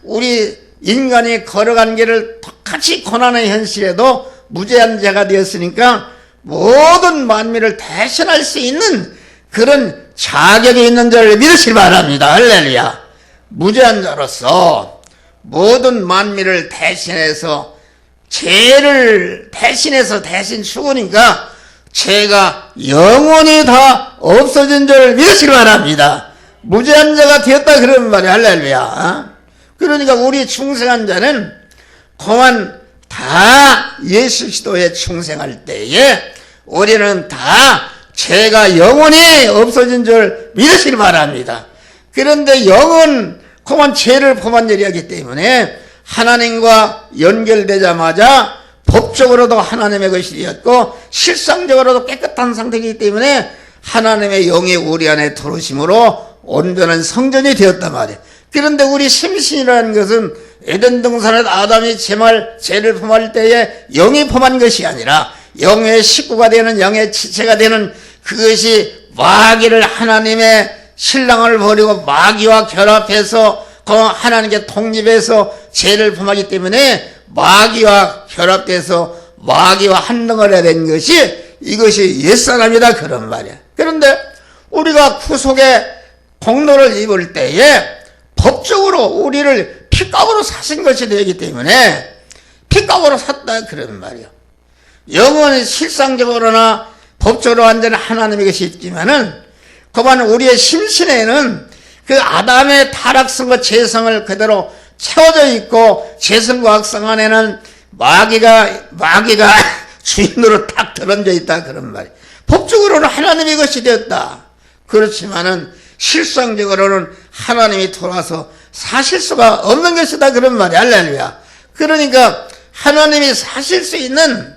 우리 인간이 걸어간 길을 똑같이 고난의 현실에도 무죄한 자가 되었으니까 모든 만민을 대신할 수 있는 그런 자격이 있는 줄 믿으시기 바랍니다. 할렐루야. 무죄한 자로서 모든 만민을 대신해서 죄를 대신 죽으니까 죄가 영원히 다 없어진 줄 믿으시기 바랍니다. 무죄한 자가 되었다 그런 말이 할렐루야. 그러니까 우리 충성한 자는 그만 다 예수 그리스도에 충성할 때에 우리는 다 죄가 영원히 없어진 줄 믿으시기 바랍니다. 그런데 영은 그만 죄를 범한 일이었기 때문에 하나님과 연결되자마자 법적으로도 하나님의 것이 되었고 실상적으로도 깨끗한 상태이기 때문에 하나님의 영이 우리 안에 들어오심으로 온전한 성전이 되었단 말이에요. 그런데 우리 심신이라는 것은 에덴 동산에서 아담이 죄를 범할 때에 영이 범한 것이 아니라 영의 식구가 되는, 영의 지체가 되는, 그것이 마귀를, 하나님의 신랑을 버리고 마귀와 결합해서 그 하나님께 독립해서 죄를 범하기 때문에 마귀와 결합돼서 마귀와 한덩어리가 된 것이, 이것이 옛사람이다 그런 말이야. 그런데 우리가 구속의 공로를 입을 때에 법적으로 우리를 피값으로 사신 것이 되기 때문에 피값으로 샀다 그런 말이야. 영은 실상적으로나 법적으로 완전히 하나님의 것이 있지만은 그만 우리의 심신에는 그 아담의 타락성과 죄성을 그대로 채워져 있고, 죄성과 악성 안에는 마귀가 주인으로 딱 들어앉아 있다 그런 말이야. 법적으로는 하나님의 것이 되었다. 그렇지만은 실상적으로는 하나님이 돌아서 사실 수가 없는 것이다 그런 말이야. 할렐루야. 그러니까 하나님이 사실 수 있는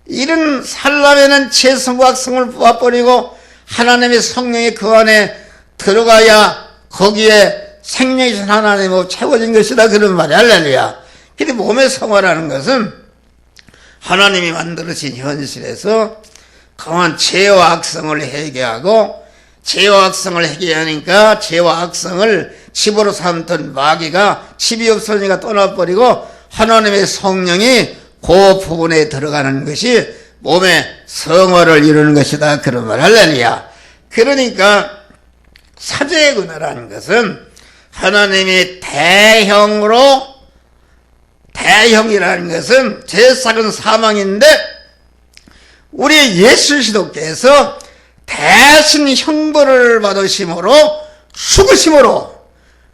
이런 살라면은 죄성과 악성을 뽑아버리고 하나님의 성령이 그 안에 들어가야 거기에 생명이신 하나님으로 채워진 것이다 그런 말이야. 할렐루야. 근데 몸의 성화라는 것은 하나님이 만들어진 현실에서 강한 죄와 악성을 해결하고, 죄와 악성을 해결하니까 죄와 악성을 집으로 삼던 마귀가 집이 없으니까 떠나버리고 하나님의 성령이 그 부분에 들어가는 것이 몸의 성화를 이루는 것이다 그런 말. 할렐루야. 그러니까 사죄의 은혜라는 것은 하나님이 대형이라는 것은 제일 작은 사망인데 우리 예수 그리스도께서 대신 형벌을 받으심으로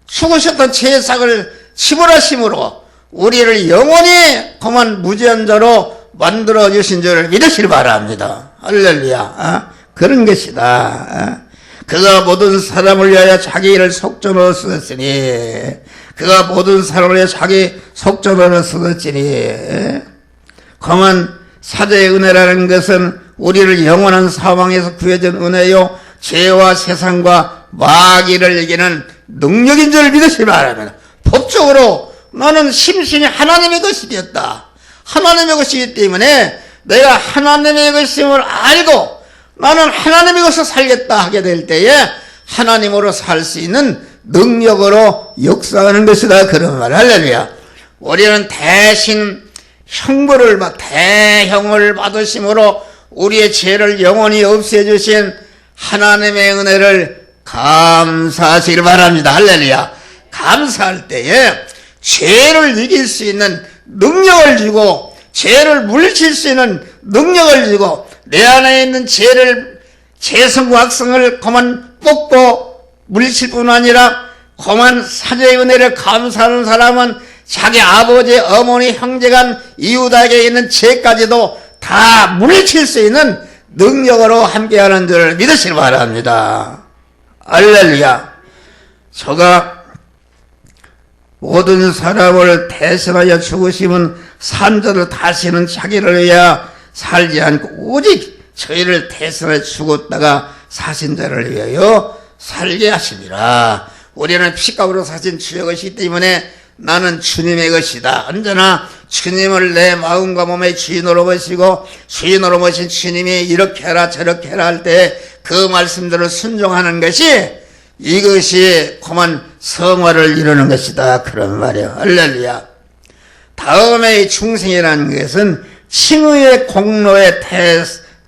죽으셨던 죄삭을 치불하심으로 우리를 영원히 그만 무죄한 자로 만들어 주신 줄을 믿으시기 바랍니다. 할렐루야. 그런 것이다. 그가 모든 사람을 위하여 자기 일을 속전으로 쓰었으니, 그가 모든 사람을 위하여 자기 속전으로 쓰었으니, 그만 사죄의 은혜라는 것은 우리를 영원한 사망에서 구해준 은혜요, 죄와 세상과 마귀를 이기는 능력인 줄 믿으시기 바랍니다. 법적으로 나는 심신이 하나님의 것이 되었다. 하나님의 것이기 때문에 내가 하나님의 것임을 알고 나는 하나님의 것을 살겠다 하게 될 때에 하나님으로 살 수 있는 능력으로 역사하는 것이다. 그런 말. 할렐루야. 우리는 대신 대형을 받으심으로 우리의 죄를 영원히 없애주신 하나님의 은혜를 감사하시길 바랍니다. 할렐루야. 감사할 때에 죄를 이길 수 있는 능력을 주고 죄를 물리칠 수 있는 능력을 주고 내 안에 있는 죄성과 악성을 그만 뽑고 물리칠 뿐 아니라 그만 사죄의 은혜를 감사하는 사람은 자기 아버지, 어머니, 형제간, 이웃에게 있는 죄까지도 다 물리칠 수 있는 능력으로 함께하는 줄 믿으시기 바랍니다. 할렐루야. 저가 모든 사람을 대신하여 죽으심은 산자를 다시는 자기를 위하여 살지 않고 오직 저희를 대신하여 죽었다가 사신 자를 위하여 살게 하심이라. 우리는 피값으로 사신 주의 것이기 때문에 나는 주님의 것이다. 언제나 주님을 내 마음과 몸의 주인으로 모시고 주인으로 모신 주님이 이렇게 해라 저렇게 해라 할 때 그 말씀대로 순종하는 것이 이것이 그만 성화를 이루는 것이다. 그런 말이에요. 할렐루야. 다음에 중생이라는 것은 칭의의 공로의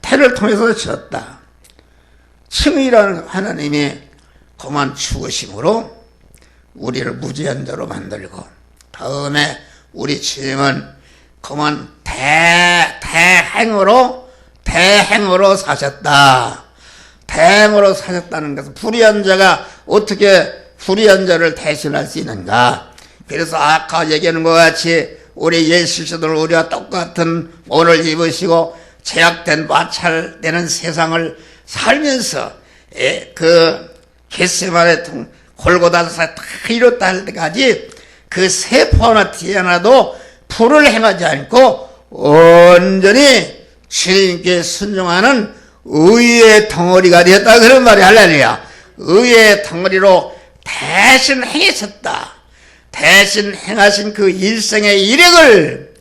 태를 통해서 졌다. 칭의라는 하나님이 그만 죽으심으로 우리를 무죄한 자로 만들고 다음에 우리 주님은 그만 대행으로 사셨다. 대행으로 사셨다는 것은 불의한 자가 어떻게 불의한 자를 대신할 수 있는가. 그래서 아까 얘기하는 것 같이 우리 예수님은 우리와 똑같은 옷을 입으시고 제약된 마찰되는 세상을 살면서 그 겟세마네 골고다에서 다 이뤘다 할 때까지 그 세포 하나 티 하나도 불을 행하지 않고 온전히 주님께 순종하는 의의 덩어리가 되었다. 그런 말이 할렐루야. 의의 덩어리로 대신 행하셨다. 대신 행하신 그 일생의 이력을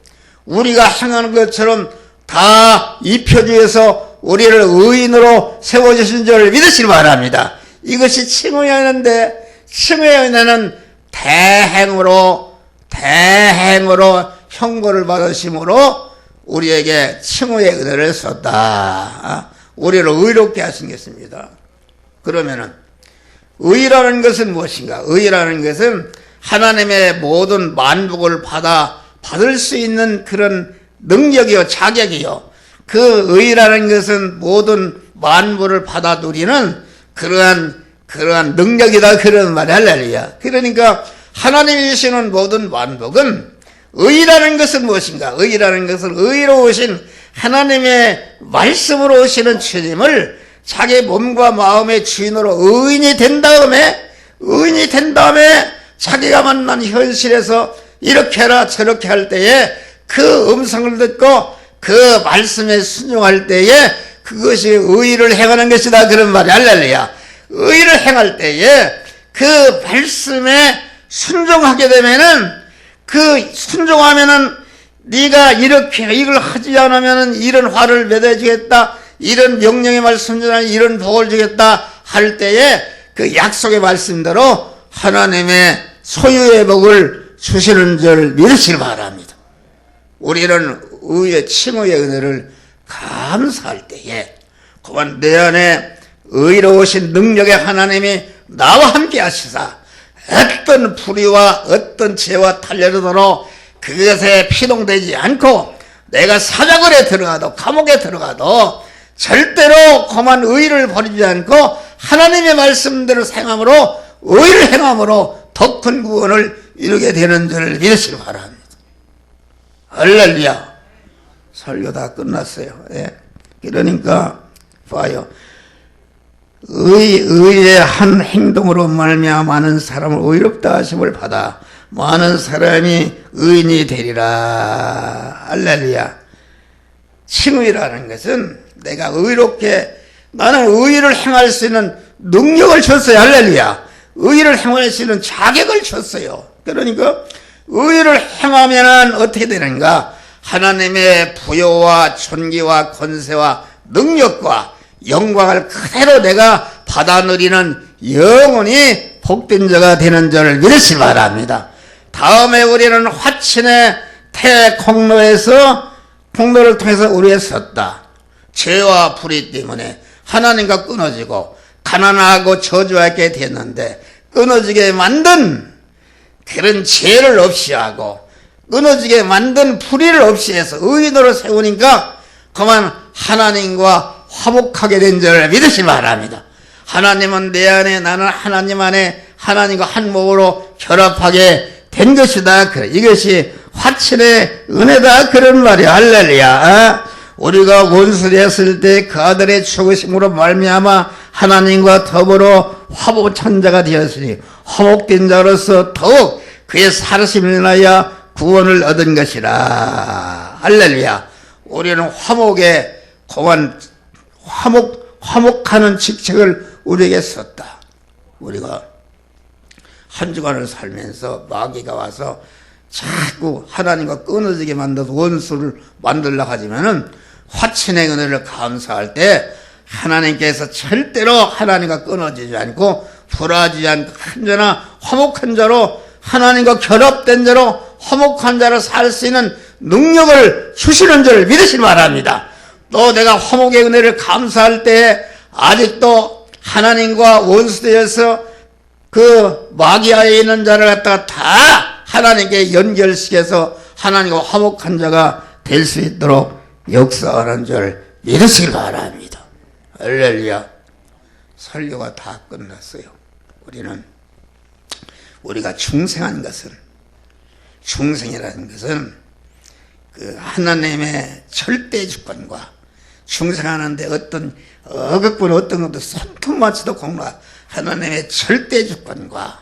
우리가 행하는 것처럼 다 입혀주어서 우리를 의인으로 세워주신 줄 믿으시기 바랍니다. 이것이 칭의하는데 칭의의 은혜는 대행으로 형벌을 받으심으로 우리에게 칭의의 은혜를 썼다. 우리를 의롭게 하신 것입니다. 그러면은 의라는 것은 무엇인가? 의라는 것은 하나님의 모든 만복을 받을 수 있는 그런 능력이요 자격이요. 그 의라는 것은 모든 만물을 받아 누리는 그러한 능력이다. 그런 말이 할렐루야. 그러니까 하나님이 주시는 모든 만복은 의라는 것은 무엇인가? 의라는 것은 의로우신 하나님의 말씀으로 오시는 주님을 자기 몸과 마음의 주인으로 의인이 된 다음에 자기가 만난 현실에서 이렇게 해라 저렇게 할 때에 그 음성을 듣고 그 말씀에 순종할 때에 그것이 의를 행하는 것이다. 그런 말이 할렐루야. 의를 행할 때에 그 말씀에 순종하게 되면은 그 순종하면은 네가 이렇게 이걸 하지 않으면은 이런 화를 맺어주겠다. 이런 명령의 말씀 전에 이런 복을 주겠다 할 때에 그 약속의 말씀대로 하나님의 소유의 복을 주시는 줄 믿으시기 바랍니다. 우리는 의의 칭의의 은혜를 감사할 때에 그만 내 안에 의로우신 능력의 하나님이 나와 함께 하시사 어떤 불의와 어떤 죄와 탈려르도록 그것에 피동되지 않고 내가 사자굴에 들어가도 감옥에 들어가도 절대로 그만 의를 버리지 않고 하나님의 말씀대로 행함으로 의를 행함으로 더 큰 구원을 이루게 되는 줄 믿으시기 바랍니다. 할렐루야. 설교 다 끝났어요. 예. 그러니까 봐요. 의의 한 행동으로 말미암아 많은 사람을 의롭다 하심을 받아 많은 사람이 의인이 되리라. 할렐루야. 칭의라는 것은 내가 의롭게 나는 의를 행할 수 있는 능력을 줬어요. 할렐루야. 의를 행할 수 있는 자격을 줬어요. 그러니까 의를 행하면 어떻게 되는가? 하나님의 부여와 존귀와 권세와 능력과 영광을 그대로 내가 받아 누리는 영원히 복된 자가 되는 줄을 믿으시 바랍니다. 다음에 우리는 화친의 태공로에서 공로를 통해서 우리에 섰다. 죄와 불의 때문에 하나님과 끊어지고 가난하고 저주하게 됐는데 끊어지게 만든 그런 죄를 없이 하고 끊어지게 만든 불의를 없이 해서 의인으로 세우니까 그만 하나님과 화목하게 된 줄을 믿으시 바랍니다. 하나님은 내 안에 나는 하나님 안에 하나님과 한 몸으로 결합하게 된 것이다. 그래. 이것이 화친의 은혜다. 그런 말이야. 할렐루야. 우리가 원수되었을 때 그 아들의 죽으심으로 말미암아 하나님과 더불어 화목한 자가 되었으니 화목된 자로서 더욱 그의 살으심을 인하여 구원을 얻은 것이라. 할렐루야. 우리는 화목에 공한 화목하는 직책을 우리에게 썼다. 우리가 한 주간을 살면서 마귀가 와서 자꾸 하나님과 끊어지게 만들어서 원수를 만들려고 하지만은 화친의 은혜를 감사할 때 하나님께서 절대로 하나님과 끊어지지 않고 불화하지 않고 한자나 화목한 자로 하나님과 결합된 자로 화목한 자로 살 수 있는 능력을 주시는 줄을 믿으시기 바랍니다. 또 내가 화목의 은혜를 감사할 때 아직도 하나님과 원수되어서 그 마귀아에 있는 자를 갖다가 다 하나님께 연결시켜서 하나님과 화목한 자가 될 수 있도록 역사하는 줄 믿으시기 바랍니다. 할렐루야. 설교가 다 끝났어요. 우리가 중생한 것은, 중생이라는 것은 그 하나님의 절대 주권과 중생하는데 어떤 어긋분 어떤 것도 손톱만치도 공로하 하나님의 절대 주권과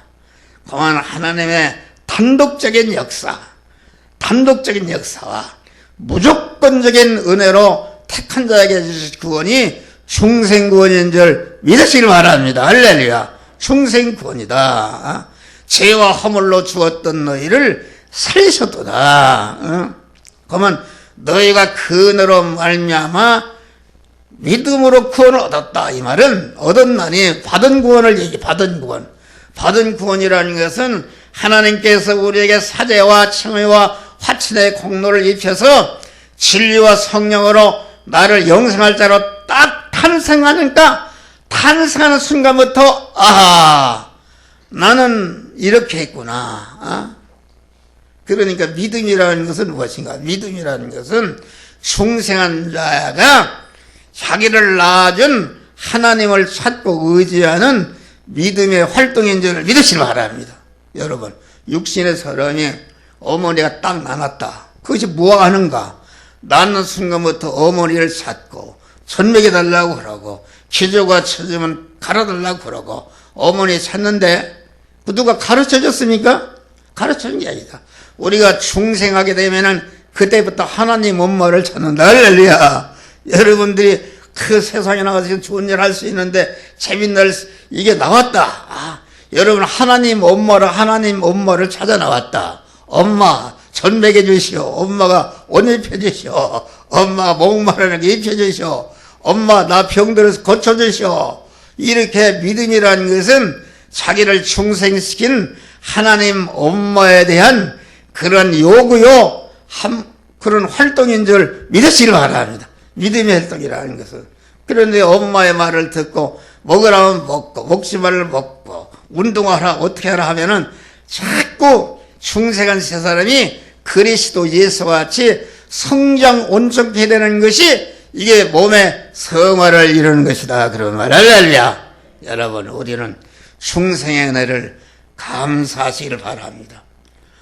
그만 하나님의 단독적인 역사와 무조건적인 은혜로 택한 자에게 주실 구원이 중생구원인 줄 믿으시길 바랍니다. 할렐루야. 중생구원이다. 죄와 허물로 죽었던 너희를 살리셨도다. 그러면 너희가 그 은혜로 말미암아 믿음으로 구원을 얻었다. 이 말은 얻었나니 받은 구원을 받은 구원. 받은 구원이라는 것은 하나님께서 우리에게 사죄와 칭의와 화친의 공로를 입혀서 진리와 성령으로 나를 영생할 자로 딱 탄생하니까 탄생하는 순간부터 나는 이렇게 했구나. 그러니까 믿음이라는 것은 무엇인가? 믿음이라는 것은 중생한 자가 자기를 낳아준 하나님을 찾고 의지하는 믿음의 활동인 줄을 믿으시기 바랍니다. 여러분, 육신의 사람이 어머니가 딱 낳았다. 그것이 뭐 하는가? 낳는 순간부터 어머니를 찾고 전먹여달라고 그러고 기저가 쳐주면 갈아달라고 그러고 어머니 찾는데 그 누가 가르쳐줬습니까? 가르쳐준 게 아니다. 우리가 중생하게 되면은 그때부터 하나님 엄마를 찾는다. 할렐루야. 여러분들이 그 세상에 나가서 지금 좋은 일 할 수 있는데 재밌는 이게 나왔다. 여러분 하나님 엄마를 찾아 나왔다. 엄마 전 먹여 주시오. 엄마가 옷 입혀 주시오. 엄마 목마르는 게 입혀 주시오. 엄마 나 병들어서 고쳐 주시오. 이렇게 믿음이라는 것은 자기를 중생시킨 하나님 엄마에 대한 그런 요구요 그런 활동인 줄 믿으시길 바랍니다. 믿음의 활동이라는 것은. 그런데 엄마의 말을 듣고 먹으라면 먹고 먹지 말을 먹고 운동하라 어떻게 하라 하면은 자꾸 중생한 세 사람이 그리스도 예수와 같이 성장 온전케 되는 것이 이게 몸의 성화를 이루는 것이다. 그런 말. 할렐루야. 여러분 우리는 중생의 은혜를 감사하시기를 바랍니다.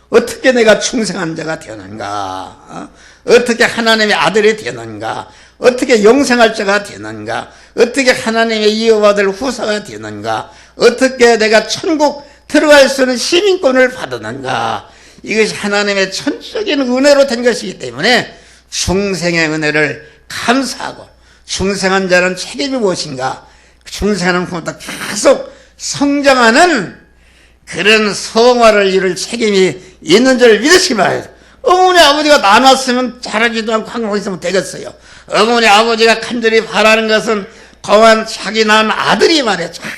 어떻게 내가 중생한 자가 되는가? 어떻게 하나님의 아들이 되는가? 어떻게 영생할 자가 되는가? 어떻게 하나님의 이어받을 후사가 되는가? 어떻게 내가 천국 들어갈 수 있는 시민권을 받았는가? 이것이 하나님의 전적인 은혜로 된 것이기 때문에 중생의 은혜를 감사하고 중생한 자는 책임이 무엇인가? 중생하는 것보다 계속 성장하는 그런 성화를 이룰 책임이 있는 줄 믿으시기 바랍니다. 어머니 아버지가 나눴으면 잘하지도 않고 항상 있으면 되겠어요. 어머니 아버지가 간절히 바라는 것은 고만 자기 낳은 아들이 말이야 잘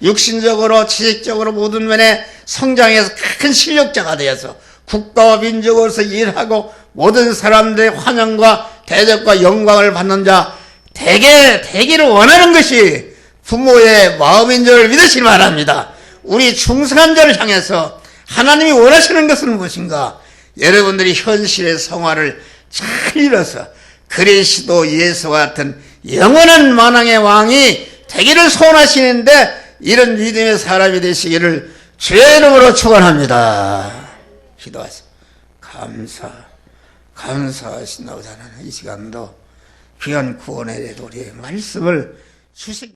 육신적으로 지식적으로 모든 면에 성장해서 큰 실력자가 되어서 국가와 민족으로서 일하고 모든 사람들의 환영과 대접과 영광을 받는 자 되기를 원하는 것이 부모의 마음인 줄 믿으시기 바랍니다. 우리 중생한 자를 향해서 하나님이 원하시는 것은 무엇인가? 여러분들이 현실의 성화를 잘 이뤄서 그리스도 예수와 같은 영원한 만왕의 왕이 되기를 소원하시는데 이런 믿음의 사람이 되시기를 주의 이름으로 축원합니다. 기도하세요. 감사하신다고 하나님 이 시간도 귀한 구원의 우리의 말씀을 주시